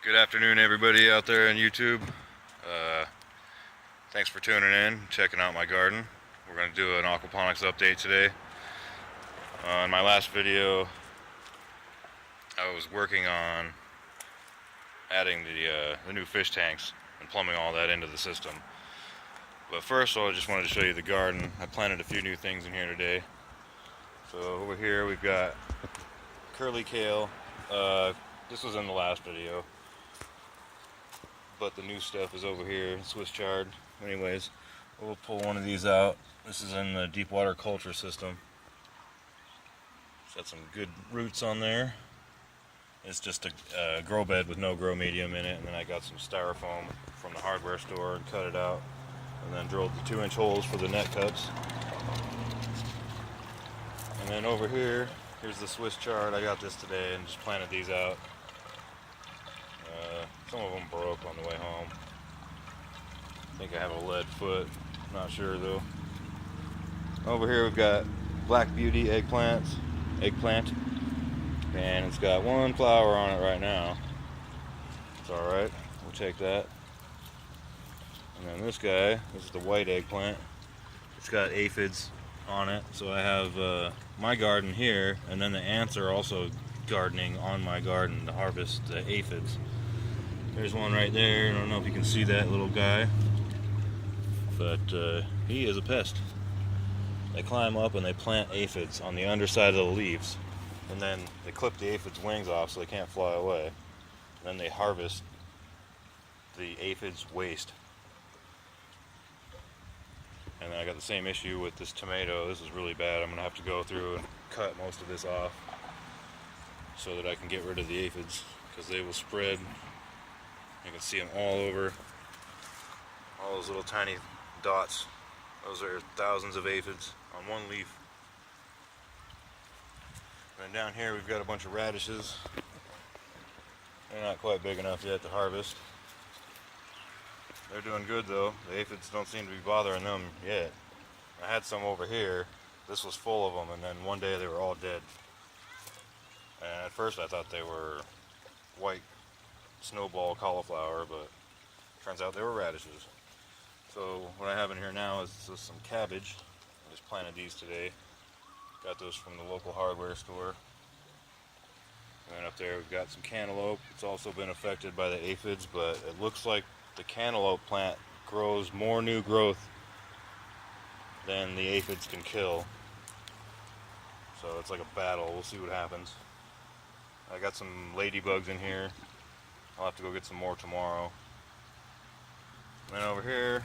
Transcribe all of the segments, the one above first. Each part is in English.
Good afternoon, everybody out there on YouTube. Thanks for tuning in, checking out my garden. We're going to do an aquaponics update today. In my last video, I was working on adding the new fish tanks and plumbing all that into the system. But first, I just wanted to show you the garden. I planted a few new things in here today. So over here we've got curly kale. This was in the last video, but the new stuff is over here, Swiss chard. Anyways, we'll pull one of these out. This is in the deep water culture system. It's got some good roots on there. It's just a grow bed with no grow medium in it, and then I got some styrofoam from the hardware store and cut it out, and then drilled the 2-inch holes for the net cups. And then over here, here's the Swiss chard. I got this today and just planted these out. Some of them broke on the way home. I think I have a lead foot, not sure though. Over here we've got Black Beauty eggplant, and it's got one flower on it right now. It's alright, we'll take that. And then this guy, this is the white eggplant. It's got aphids on it, so I have my garden here, and then the ants are also gardening on my garden to harvest the aphids. There's one right there. I don't know if you can see that little guy, but he is a pest. They climb up and they plant aphids on the underside of the leaves, and then they clip the aphids' wings off so they can't fly away. And then they harvest the aphids' waste. And then I got the same issue with this tomato. This is really bad. I'm gonna have to go through and cut most of this off so that I can get rid of the aphids, because they will spread. You can see them all over. All those little tiny dots. Those are thousands of aphids on one leaf. And then down here we've got a bunch of radishes. They're not quite big enough yet to harvest. They're doing good though. The aphids don't seem to be bothering them yet. I had some over here. This was full of them, and then one day they were all dead. And at first I thought they were white snowball cauliflower, but turns out they were radishes. So what I have in here now is just some cabbage. I just planted these today. Got those from the local hardware store. And then up there we've got some cantaloupe. It's also been affected by the aphids, but it looks like the cantaloupe plant grows more new growth than the aphids can kill. So it's like a battle. We'll see what happens. I got some ladybugs in here. I'll have to go get some more tomorrow. And then over here,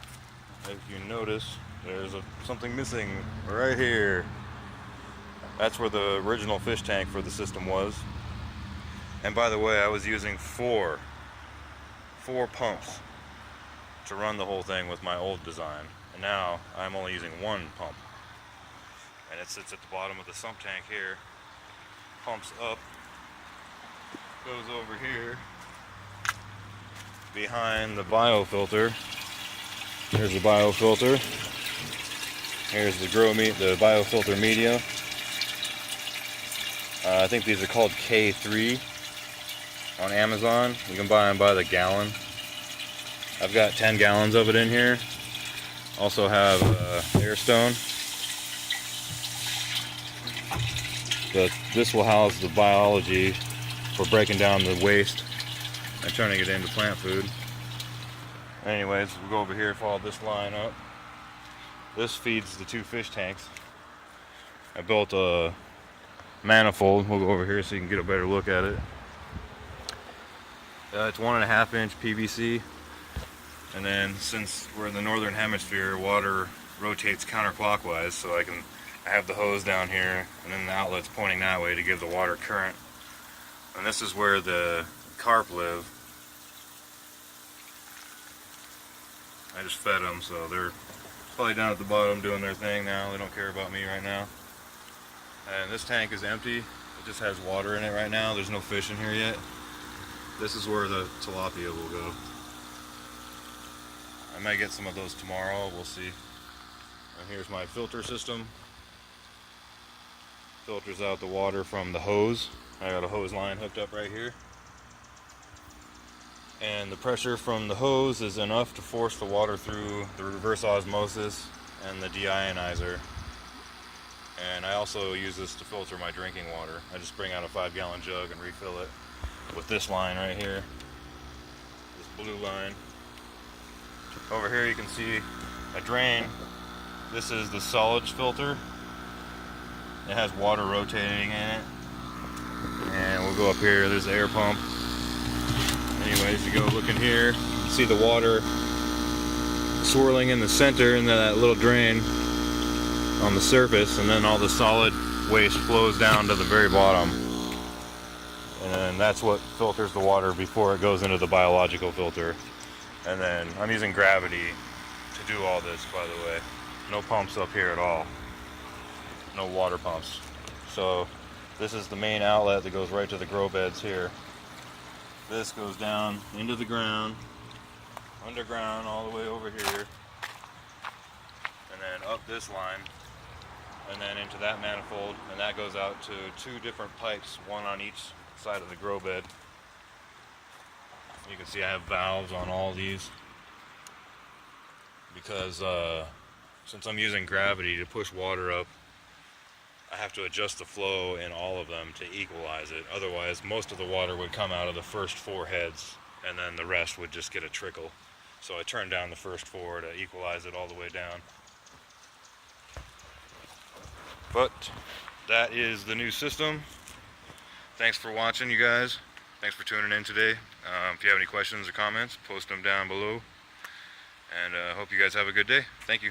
if you notice, there's something missing right here. That's where the original fish tank for the system was. And by the way, I was using four pumps to run the whole thing with my old design. And now I'm only using one pump. And it sits at the bottom of the sump tank here. Pumps up, goes over here behind the biofilter. Here's the biofilter. Here's the the biofilter media. I think these are called K3 on Amazon. You can buy them by the gallon. I've got 10 gallons of it in here. Also have Airstone. But this will house the biology for breaking down the waste and turning it into plant food. Anyways, we'll go over here, follow this line up. This feeds the 2 fish tanks. I built a manifold. We'll go over here so you can get a better look at it. It's 1.5-inch PVC. And then since we're in the northern hemisphere, water rotates counterclockwise, so I have the hose down here, and then the outlet's pointing that way to give the water current. And this is where the carp live. I just fed them, so they're probably down at the bottom doing their thing now. They don't care about me right now. And this tank is empty. It just has water in it right now. There's no fish in here yet. This is where the tilapia will go. I might get some of those tomorrow, we'll see. And here's my filter system. Filters out the water from the hose. I got a hose line hooked up right here. and the pressure from the hose is enough to force the water through the reverse osmosis and the deionizer. And I also use this to filter my drinking water. I just bring out a 5-gallon jug and refill it with this line right here, this blue line. Over here you can see a drain. This is the solids filter. It has water rotating in it. And we'll go up here, there's the air pump. Anyways, you go look in here, you see the water swirling in the center into that little drain on the surface, and then all the solid waste flows down to the very bottom. And then that's what filters the water before it goes into the biological filter. And then I'm using gravity to do all this, by the way. No pumps up here at all. No water pumps. So this is the main outlet that goes right to the grow beds here. This goes down into the ground, underground, all the way over here, and then up this line, and then into that manifold, and that goes out to 2 different pipes, one on each side of the grow bed. You can see I have valves on all these because since I'm using gravity to push water up, I have to adjust the flow in all of them to equalize it. Otherwise, most of the water would come out of the first 4 heads, and then the rest would just get a trickle. So I turn down the first 4 to equalize it all the way down. But that is the new system. Thanks for watching, you guys. Thanks for tuning in today. If you have any questions or comments, post them down below. And I hope you guys have a good day. Thank you.